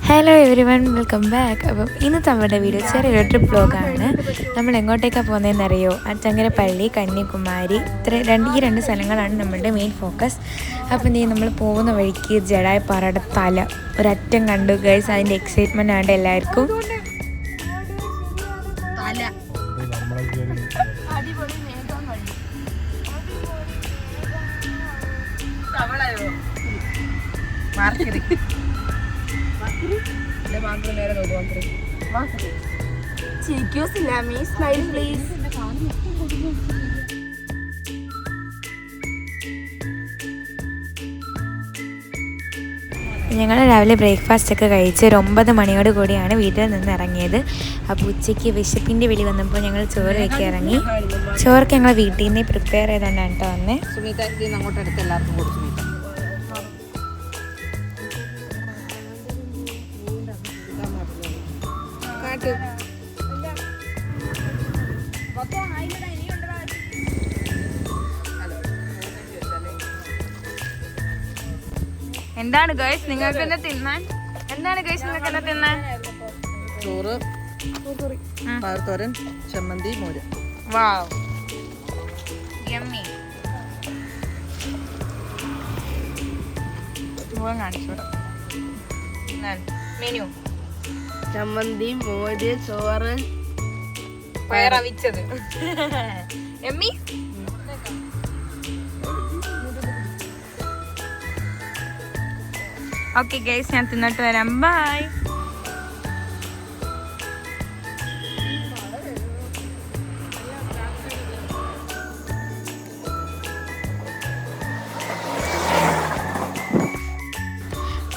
Hello every one, welcome back. അപ്പം ഇന്നത്തെ നമ്മുടെ വീഡിയോ ചെറിയൊരു ട്രിപ്പ് വ്ലോഗാണ്. നമ്മൾ എങ്ങോട്ടേക്കാണ് പോകുന്നതെന്നറിയോ? അച്ചങ്ങരപ്പള്ളി, കന്യാകുമാരി, ഈ രണ്ട് സ്ഥലങ്ങളാണ് നമ്മളുടെ മെയിൻ ഫോക്കസ്. അപ്പം നമ്മൾ പോകുന്ന വഴിക്ക് ജടായിപ്പാറയുടെ തല ഒരറ്റം കണ്ടു ഗൈസ്. അതിൻ്റെ എക്സൈറ്റ്മെൻ്റ് ആണ് എല്ലാവർക്കും. ഞങ്ങൾ രാവിലെ ബ്രേക്ക്ഫാസ്റ്റ് ഒക്കെ കഴിച്ച് ഒരു 9 മണിയോട് കൂടിയാണ് വീട്ടിൽ നിന്ന് ഇറങ്ങിയത്. അപ്പോൾ ഉച്ചയ്ക്ക് വിശപ്പിൻ്റെ വിളി വന്നപ്പോൾ ഞങ്ങൾ ചോറ് വയ്ക്കാൻ ഇറങ്ങി. ചോറൊക്കെ ഞങ്ങൾ വീട്ടിൽ നിന്ന് പ്രിപ്പയർ ചെയ്തുകൊണ്ടാണ് കേട്ടോ വന്നേ. എന്താണ് ഗൈസ് നിങ്ങൾക്ക് എന്താ തിന്നാൻ? എന്താണ് ഗൈസ് നിങ്ങൾക്ക് എന്താ തിന്നാൻ? ചോറ്, പയർത്തോരൻ, ചമ്മന്തി, മോര്. വാവ്, യമ്മി. മെനു ചമ്മന്തി, മോര്, ചോറ്, പയറവിച്ചത്. യമ്മി. ഓക്കെ ഗൈസ്, ഞാൻ തിന്നിട്ട് വരാം. ബൈ.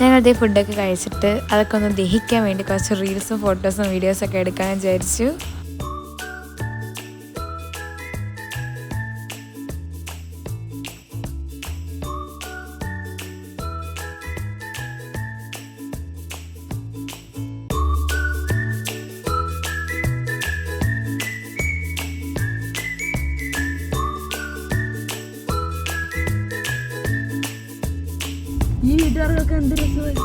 ഞങ്ങളിതേ ഫുഡൊക്കെ കഴിച്ചിട്ട് അതൊക്കെ ഒന്ന് ദഹിക്കാൻ വേണ്ടി കുറച്ച് റീൽസും ഫോട്ടോസും വീഡിയോസൊക്കെ എടുക്കാൻ വിചാരിച്ചു. ഈ വീട്ടുകാർക്കൊക്കെ എന്ത് രസമായി.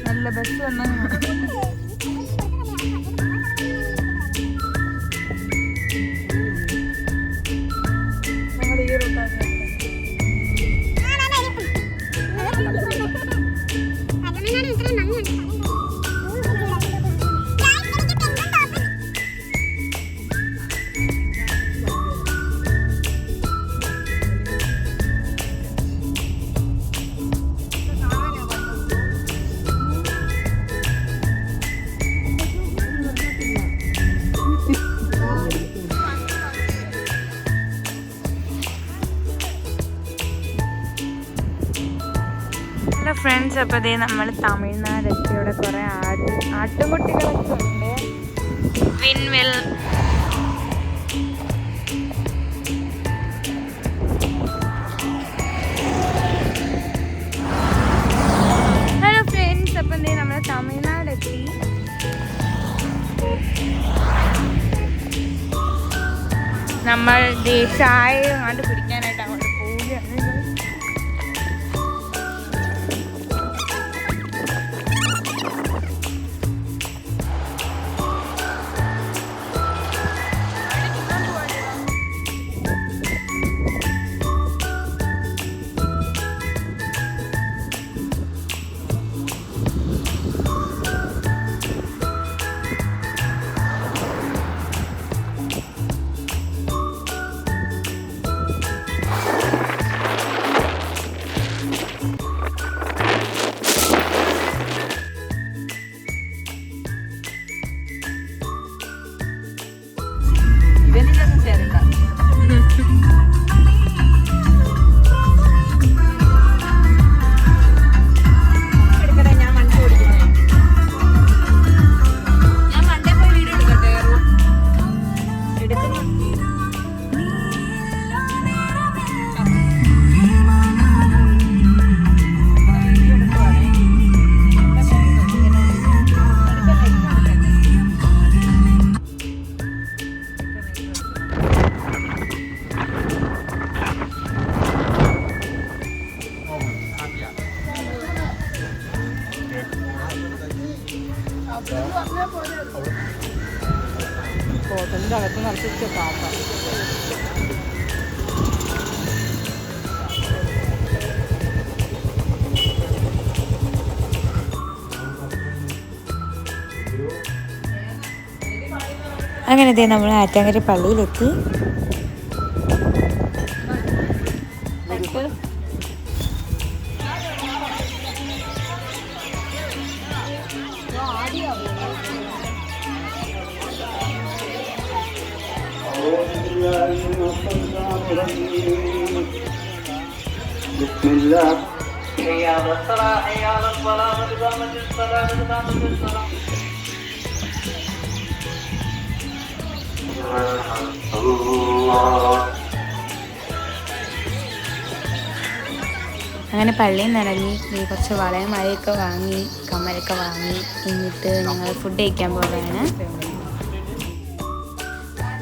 നല്ല ബസ് വന്നാൽ ഫ്രണ്ട്സ്. അപ്പോൾ അതേ നമ്മൾ തമിഴ്നാടെത്തി. ഇവിടെ കുറേ ആട്ടുകുട്ടികളൊക്കെ ഉണ്ട്. വിൻമിൽ. ഹലോ ഫ്രണ്ട്സ്, അപ്പം എന്തേ നമ്മൾ തമിഴ്നാടെത്തി. നമ്മൾ ചായ അങ്ങോട്ട് കുടിക്കാനായിട്ട് അങ്ങോട്ട് പോവുകയാണ്. ഇതിൻ്റെ അകത്ത് നിറച്ച് കാപ്പ. അങ്ങനെ നമ്മൾ ആറ്റാങ്കര പള്ളിയിലെത്തി. അങ്ങനെ പള്ളിയിൽ നിന്ന് ഇറങ്ങി കുറച്ച് വളയും മഴയൊക്കെ വാങ്ങി, കമ്മലൊക്കെ വാങ്ങി, എന്നിട്ട് ഞങ്ങൾ ഫുഡ് കഴിക്കാൻ പോവുകയാണ്.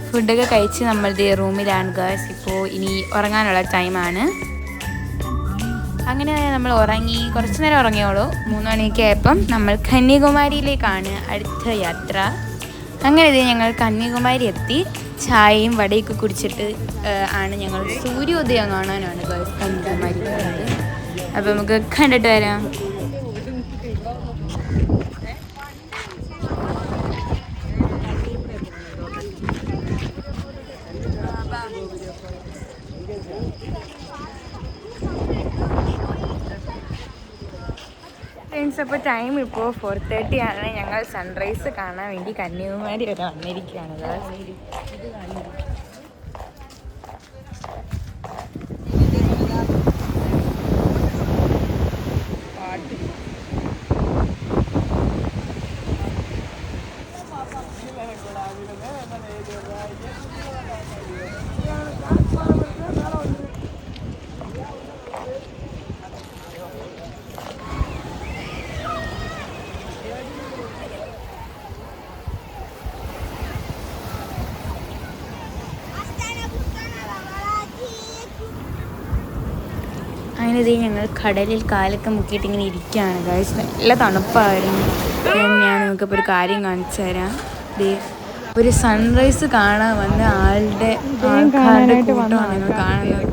ഫുഡൊക്കെ കഴിച്ച് നമ്മളുടെ റൂമിലാണ് ഗേൾസ്. ഇപ്പോൾ ഇനി ഉറങ്ങാനുള്ള ടൈമാണ്. അങ്ങനെ നമ്മൾ ഉറങ്ങി, കുറച്ച് നേരം ഉറങ്ങിയോളൂ. 3 മണിയൊക്കെ ആയപ്പം നമ്മൾ കന്യാകുമാരിയിലേക്കാണ് അടുത്ത യാത്ര. അങ്ങനെ ഞങ്ങൾ കന്യാകുമാരി എത്തി. ചായയും വടയൊക്കെ കുടിച്ചിട്ട് ആണ് ഞങ്ങൾ സൂര്യോദയം കാണാനാണ് ഗേൾസ് കന്യാകുമാരി പോകുന്നത്. അപ്പോൾ നമുക്ക് കണ്ടിട്ട് വരാം. ഫ്രണ്ട്സ്, അപ്പോൾ ടൈം ഇപ്പോൾ 4:30 ആണ്. ഞങ്ങൾ സൺറൈസ് കാണാൻ വേണ്ടി കന്യാകുമാരി വരെ വന്നിരിക്കുകയാണ്. അങ്ങനെ ഞങ്ങൾ കടലിൽ കാലൊക്കെ മുക്കിയിട്ട് ഇങ്ങനെ ഇരിക്കുകയാണ് ഗൈസ്. നല്ല തണുപ്പായിരുന്നു. ഞാൻ നിങ്ങൾക്കിപ്പോൾ ഒരു കാര്യം കാണിച്ചു തരാം. ഒരു സൺറൈസ് കാണാൻ വന്ന ആൾക്കാരുടെ കൂട്ടമാണ് നിങ്ങൾ കാണുന്നത്.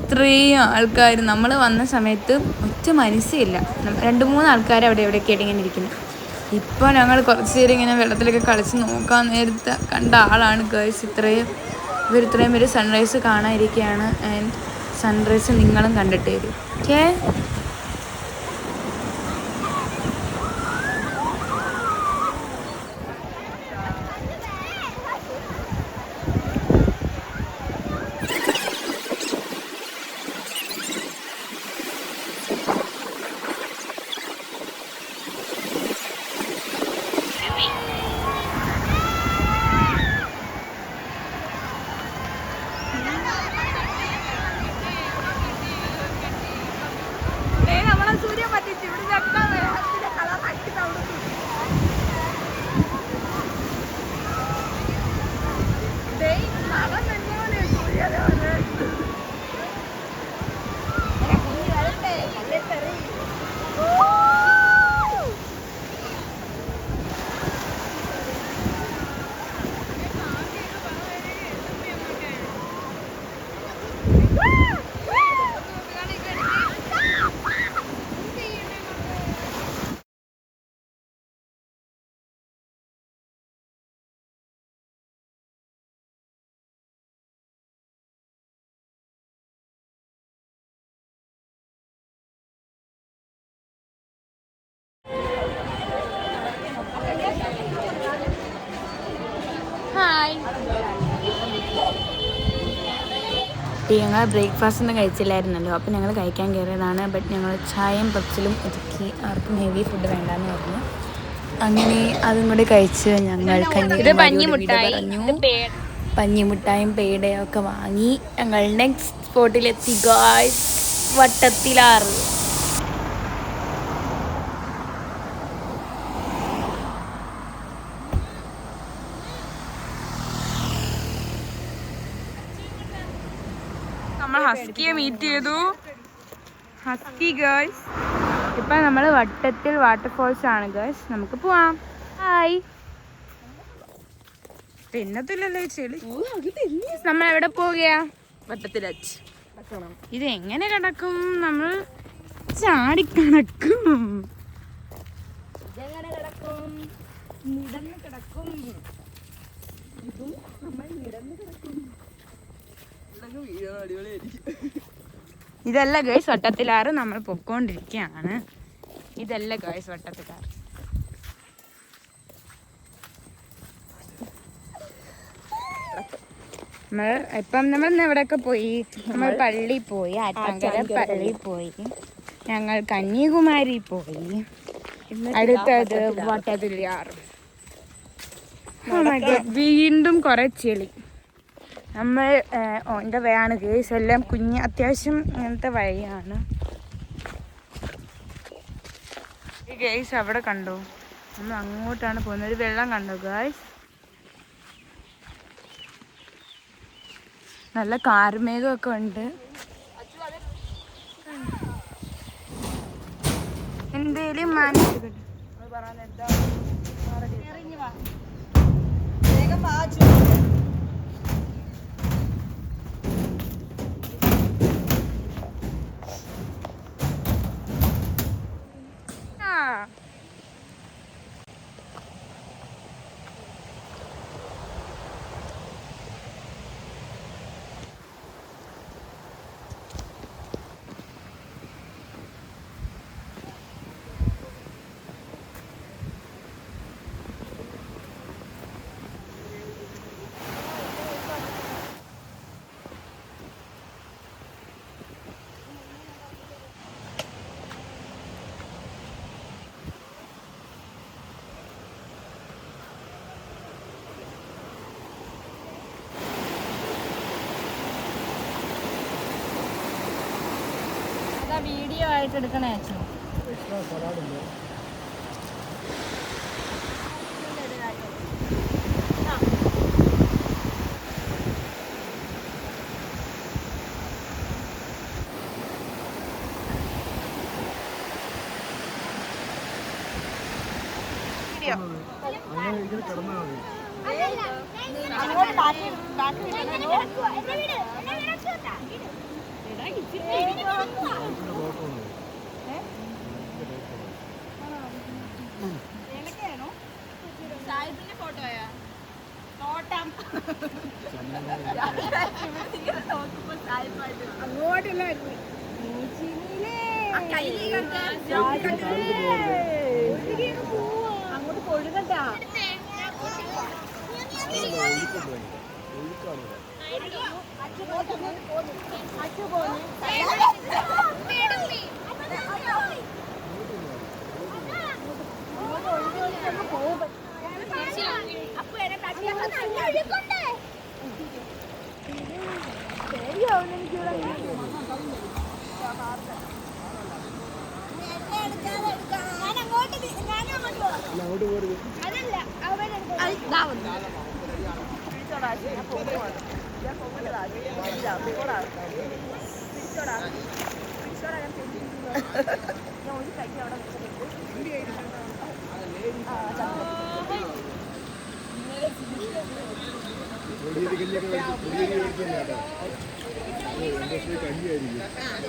ഇത്രയും ആൾക്കാർ. നമ്മൾ വന്ന സമയത്ത് ഒറ്റ മനസ്സില്ല. 2-3 ആൾക്കാർ അവിടെ എവിടെയൊക്കെ ആയിട്ട് ഇങ്ങനെ ഇരിക്കുന്നു. ഇപ്പോൾ ഞങ്ങൾ കുറച്ച് നേരം ഇങ്ങനെ വെള്ളത്തിലൊക്കെ കളിച്ച് നോക്കാൻ നേരത്തെ കണ്ട ആളാണ് ഗൈസ്. ഇത്രയും പേര് സൺറൈസ് കാണാതിരിക്കുകയാണ്. ആൻഡ് സൺറൈസ് നിങ്ങളും കണ്ടിട്ട് വരും. ഓക്കേ, ഞങ്ങൾ ബ്രേക്ക്ഫാസ്റ്റ് ഒന്നും കഴിച്ചില്ലായിരുന്നല്ലോ. അപ്പോൾ ഞങ്ങൾ കഴിക്കാൻ കയറിയതാണ്. ബട്ട് ഞങ്ങൾ ചായയും പച്ചിലും ഒതുക്കി. ആർക്കും ഹെവി ഫുഡ് വേണ്ടാന്ന് പറഞ്ഞു. അങ്ങനെ അതും കൂടി കഴിച്ച് ഞങ്ങൾ പഞ്ഞിമുട്ടായും പേടയും ഒക്കെ വാങ്ങി ഞങ്ങൾ നെക്സ്റ്റ് സ്പോട്ടിലെത്തി ഗായ്സ്. വട്ടത്തിലാറ്. നമ്മൾ ഹസ്കിയെ മീറ്റ് ചെയ്തു. Husky girls. ഇപ്പം നമ്മൾ വട്ടത്തിൽ വാട്ടർഫോൾസ് ആണ് ഗേൾസ്. നമുക്ക് പോവാം. ഹായ്. തിന്നത്തില്ലല്ലോ ചെളി. നമ്മൾ എവിടെ പോവുകയാ? വട്ടത്തിലച്ച് ഇത് എങ്ങനെ കിടക്കും? നമ്മൾ ചാടിക്കണക്കും. ഇതെങ്ങനെ കിടക്കും? നിടന്ന് കിടക്കും. ഇതും നമ്മൾ നിടന്ന് കിടക്കും. ഇതല്ല ഗൈസ് വട്ടത്തിലാറ്, നമ്മൾ പൊക്കോണ്ടിരിക്കുകയാണ്. ഇതല്ല ഗൈസ് വട്ടത്തിലാറ്. നമ്മൾ എവിടെയൊക്കെ പോയി? നമ്മൾ പള്ളി പോയി, ആറ്റാങ്കര പള്ളി പോയി, ഞങ്ങൾ കന്യാകുമാരി പോയി, അടുത്തത് വട്ടത്തിലാറ്. വീണ്ടും കുറെ ചെളി. നമ്മൾ എൻ്റെ വഴിയാണ് ഗേസ്, എല്ലാം അത്യാവശ്യം ഇങ്ങനത്തെ വഴിയാണ് ഗേസ്. അവിടെ കണ്ടോ, നമ്മൾ അങ്ങോട്ടാണ് പോകുന്നത്. ഒരു വെള്ളം കണ്ടോ ഗേസ്? നല്ല കാർമേഘമൊക്കെ ഉണ്ട്. എന്തേലും മനസ്സിൽ വീഡിയോ ആയിട്ട് എടുക്കണേ അച്ഛൻ. അങ്ങോട്ട് കൊഴുകട്ടാ.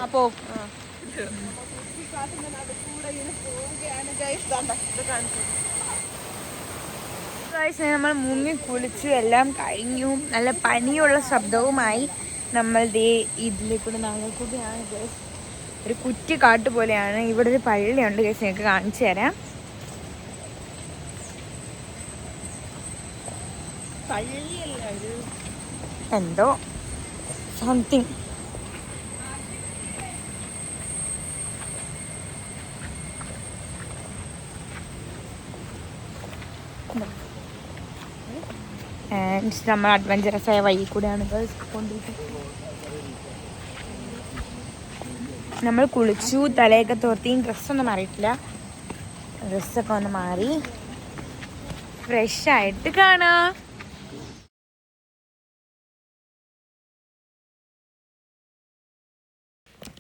അപ്പോ നമ്മൾ മുങ്ങി കുളിച്ചു, എല്ലാം കഴിഞ്ഞു. നല്ല പനിയുള്ള ശബ്ദവുമായി നമ്മൾ ഇതിലേക്കൂടെ നാഗക്കൂടെയാണ് ഗൈസ്. ഒരു കുറ്റി കാട്ട് പോലെയാണ്. ഇവിടെ ഒരു പള്ളിയുണ്ട് ഗൈസ്, നിങ്ങൾക്ക് കാണിച്ചു തരാം. എന്തോ സംതിങ്. നമ്മൾ അഡ്വഞ്ചറസ് ആയ വഴി കൂടെയാണ് കൊണ്ടിരിക്കുന്നത്. നമ്മൾ കുളിച്ചു, തലയൊക്കെ തോർത്തിയും ഡ്രസ്സൊന്നും മാറിയിട്ടില്ല. ഡ്രസ്സൊക്കെ ഒന്ന് മാറി ഫ്രഷ് ആയിട്ട് കാണാം.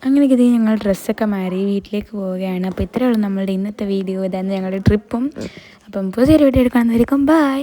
അങ്ങനെയൊക്കെ ഇത് ഞങ്ങൾ ഡ്രസ്സൊക്കെ മാറി വീട്ടിലേക്ക് പോവുകയാണ്. അപ്പോൾ ഇത്രയേ ഉള്ളൂ നമ്മളുടെ ഇന്നത്തെ വീഡിയോ. ഇതാണ് ഞങ്ങളുടെ ട്രിപ്പും. അപ്പം പുതിയൊരു വീഡിയോ എടുക്കാമെന്നായിരിക്കും. ബൈ.